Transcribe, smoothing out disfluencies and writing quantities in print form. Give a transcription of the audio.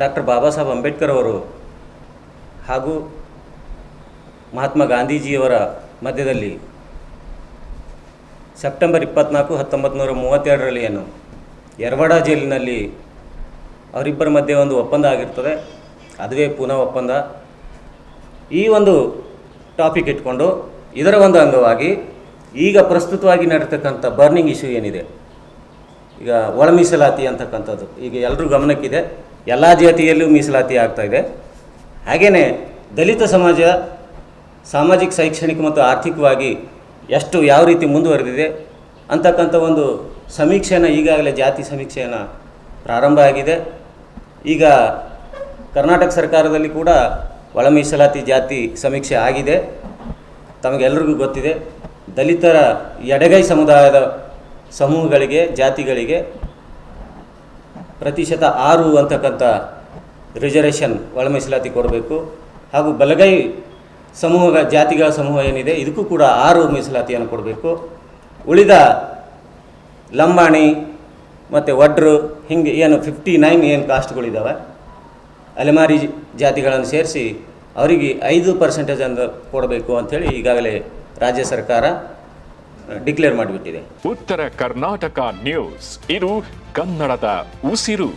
Doctor Baba Saheb Ambedkar ಅವರು ಹಾಗೂ ಮಹಾತ್ಮ ಗಾಂಧೀಜಿಯವರ ಮಧ್ಯದಲ್ಲಿ ಸೆಪ್ಟೆಂಬರ್ 24, 1932ರಲ್ಲಿ ಏನು ಯರವಾಡ ಜೈಲಿನಲ್ಲಿ ಅವರಿಬ್ಬರ ಮಧ್ಯೆ ಒಂದು ಒಪ್ಪಂದ ಆಗಿರ್ತದೆ. ಅದುವೇ ಪೂನಾ ಒಪ್ಪಂದ. ಈ ಒಂದು ಟಾಪಿಕ್ ಇಟ್ಕೊಂಡು ಇದರ ಒಂದು ಅಂಗವಾಗಿ ಈಗ ಪ್ರಸ್ತುತವಾಗಿ ನಡೀತಕ್ಕಂಥ ಬರ್ನಿಂಗ್ ಇಶ್ಯೂ ಏನಿದೆ, ಈಗ ಒಳ ಮೀಸಲಾತಿ ಅಂತಕ್ಕಂಥದ್ದು ಈಗ ಎಲ್ಲರೂ ಗಮನಕ್ಕಿದೆ. ಎಲ್ಲ ಜಾತಿಯಲ್ಲೂ ಮೀಸಲಾತಿ ಆಗ್ತಾಯಿದೆ. ಹಾಗೆಯೇ ದಲಿತ ಸಮಾಜ ಸಾಮಾಜಿಕ, ಶೈಕ್ಷಣಿಕ ಮತ್ತು ಆರ್ಥಿಕವಾಗಿ ಯಾವ ರೀತಿ ಮುಂದುವರೆದಿದೆ ಅಂತಕ್ಕಂಥ ಒಂದು ಸಮೀಕ್ಷೆಯನ್ನು ಈಗಾಗಲೇ ಜಾತಿ ಸಮೀಕ್ಷೆಯನ್ನು ಪ್ರಾರಂಭ ಆಗಿದೆ. ಈಗ ಕರ್ನಾಟಕ ಸರ್ಕಾರದಲ್ಲಿ ಕೂಡ ಒಳ ಮೀಸಲಾತಿ ಜಾತಿ ಸಮೀಕ್ಷೆ ಆಗಿದೆ. ತಮಗೆಲ್ಲರಿಗೂ ಗೊತ್ತಿದೆ, ದಲಿತರ ಎಡಗೈ ಸಮುದಾಯದ ಸಮೂಹಗಳಿಗೆ, ಜಾತಿಗಳಿಗೆ ಪ್ರತಿಶತ 6 ಅಂತಕ್ಕಂಥ ರಿಸರ್ವೇಷನ್ ಒಳ ಮೀಸಲಾತಿ ಕೊಡಬೇಕು. ಹಾಗೂ ಬಲಗೈ ಸಮೂಹ, ಜಾತಿಗಳ ಸಮೂಹ ಏನಿದೆ ಇದಕ್ಕೂ ಕೂಡ 6 ಮೀಸಲಾತಿಯನ್ನು ಕೊಡಬೇಕು. ಉಳಿದ ಲಂಬಾಣಿ ಮತ್ತು ವಡ್ರು ಹಿಂಗೆ ಏನು 59 ಏನು ಕಾಸ್ಟ್ಗಳಿದ್ದಾವೆ, ಅಲೆಮಾರಿ ಜಾತಿಗಳನ್ನು ಸೇರಿಸಿ ಅವರಿಗೆ 5% ಕೊಡಬೇಕು ಅಂಥೇಳಿ ಈಗಾಗಲೇ ರಾಜ್ಯ ಸರ್ಕಾರ ಡಿಕ್ಲೇರ್ ಮಾಡಿಬಿಟ್ಟಿದೆ. ಉತ್ತರ ಕರ್ನಾಟಕ ನ್ಯೂಸ್, ಇದು ಕನ್ನಡದ ಉಸಿರು.